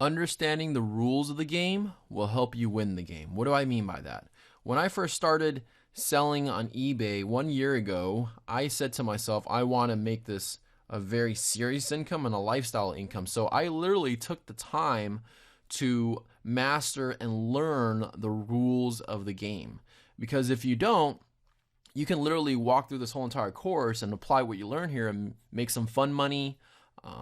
Understanding the rules of the game will help you win the game. What do I mean by that? When I first started selling on eBay 1 year ago, I said to myself, I want to make this a very serious income and a lifestyle income. So I literally took the time to master and learn the rules of the game. Because if you don't, you can literally walk through this whole entire course and apply what you learn here and make some fun money,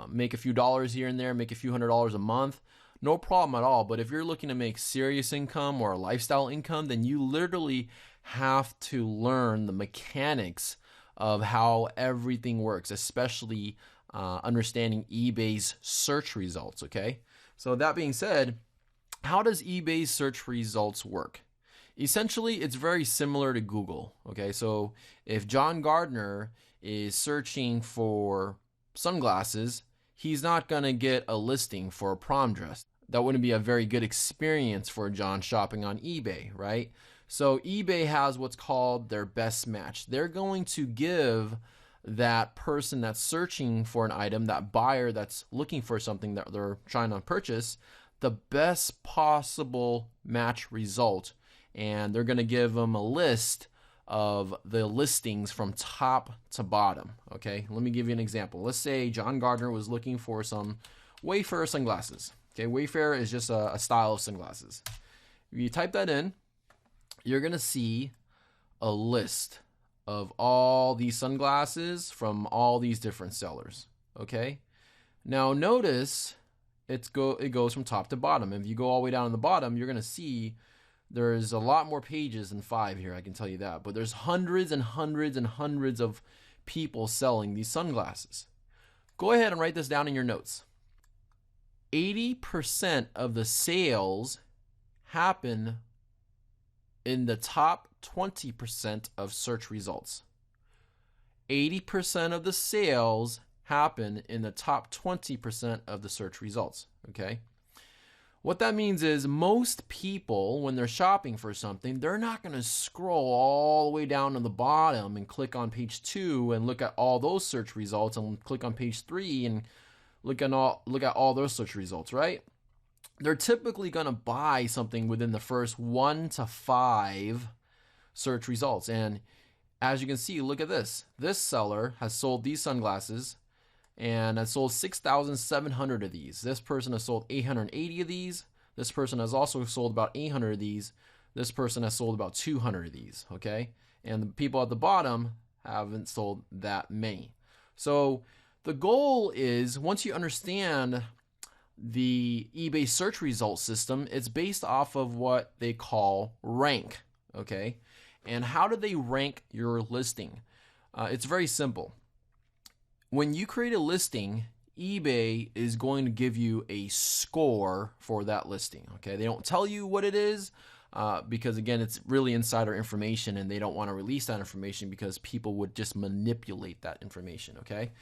make a few dollars here and there, make a few $100s a month. No problem at all. But if you're looking to make serious income or a lifestyle income, then you literally have to learn the mechanics of how everything works, especially understanding eBay's search results, okay? So that being said, how does eBay's search results work? Essentially, it's very similar to Google, okay? So if John Gardner is searching for sunglasses, he's not going to get a listing for a prom dress. That wouldn't be a very good experience for John shopping on eBay, right? So eBay has what's called their best match. They're going to give that person that's searching for an item, that buyer that's looking for something that they're trying to purchase, the best possible match result. And they're going to give them a list of the listings from top to bottom. Okay, let me give you an example. Let's say John Gardner was looking for some Wayfarer sunglasses. Okay, Wayfarer is just a style of sunglasses. If you type that in, you're going to see a list of all these sunglasses from all these different sellers. Okay, now notice it goes from top to bottom. If you go all the way down to the bottom, you're going to see there's a lot more pages than 5 here, I can tell you that. But there's hundreds and hundreds and hundreds of people selling these sunglasses. Go ahead and write this down in your notes. 80% of the sales happen in the top 20% of search results. 80% of the sales happen in the top 20% of the search results, okay? What that means is most people, when they're shopping for something, they're not going to scroll all the way down to the bottom and click on page 2 and look at all those search results and click on page 3 and look at all those search results, right? They're typically going to buy something within the first 1 to 5 search results. And as you can see, look at this. This seller has sold these sunglasses and has sold 6,700 of these. This person has sold 880 of these. This person has also sold about 800 of these. This person has sold about 200 of these, okay? And the people at the bottom haven't sold that many. So the goal is, once you understand the eBay search result system, it's based off of what they call rank, okay? And how do they rank your listing? It's very simple. When you create a listing, eBay is going to give you a score for that listing, okay? They don't tell you what it is because, again, it's really insider information and they don't want to release that information because people would just manipulate that information, okay?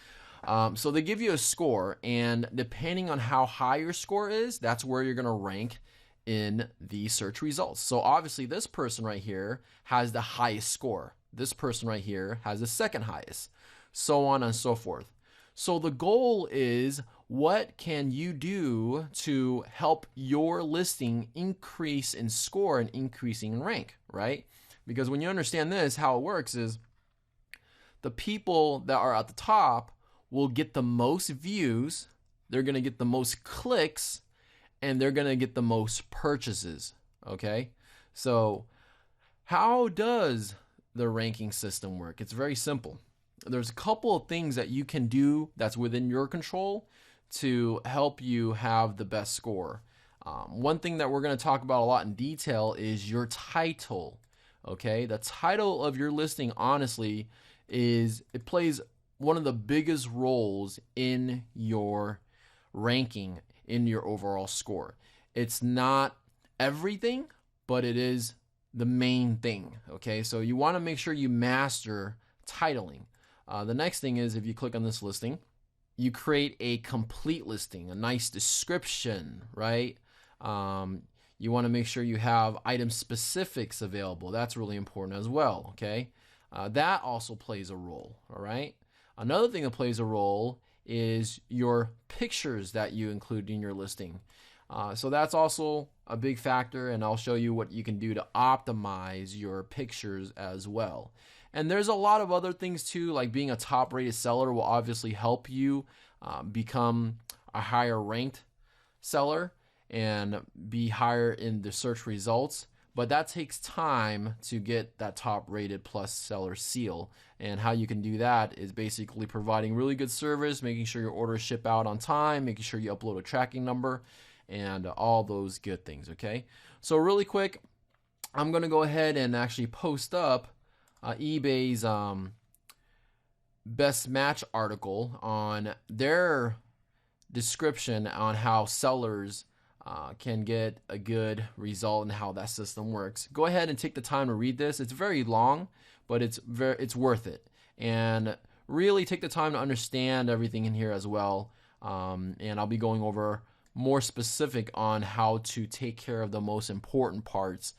So they give you a score, and depending on how high your score is, that's where you're going to rank in the search results. So obviously this person right here has the highest score. This person right here has the second highest, so on and so forth. So the goal is, what can you do to help your listing increase in score and increasing in rank, right? Because when you understand this, how it works is the people that are at the top will get the most views, they're going to get the most clicks, and they're going to get the most purchases, okay? So how does the ranking system work? It's very simple. There's a couple of things that you can do that's within your control to help you have the best score. One thing that we're going to talk about a lot in detail is your title, okay? The title of your listing, honestly, it plays one of the biggest roles in your ranking, in your overall score. It's not everything, but it is the main thing, okay? So you want to make sure you master titling. The next thing is, if you click on this listing, you create a complete listing, a nice description, right? You want to make sure you have item specifics available. That's really important as well, okay? That also plays a role, all right? Another thing that plays a role is your pictures that you include in your listing. So that's also a big factor, and I'll show you what you can do to optimize your pictures as well. And there's a lot of other things too, like being a top rated seller will obviously help you become a higher ranked seller and be higher in the search results. But that takes time to get that top rated plus seller seal. And how you can do that is basically providing really good service, making sure your orders ship out on time, making sure you upload a tracking number, and all those good things, okay? So really quick, I'm going to go ahead and actually post up eBay's best match article on their description on how sellers can get a good result and how that system works. Go ahead and take the time to read this. It's very long, but it's worth it. And really take the time to understand everything in here as well. And I'll be going over more specific on how to take care of the most important parts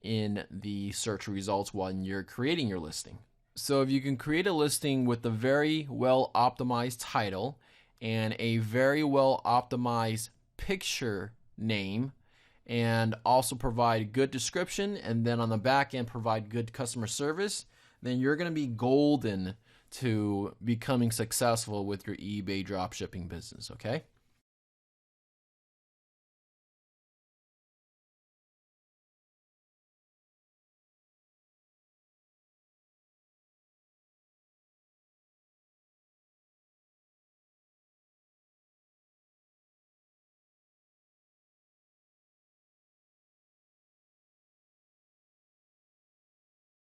in the search results when you're creating your listing. So if you can create a listing with a very well optimized title and a very well optimized picture name, and also provide good description, and then on the back end provide good customer service, then you're going to be golden to becoming successful with your eBay dropshipping business, okay?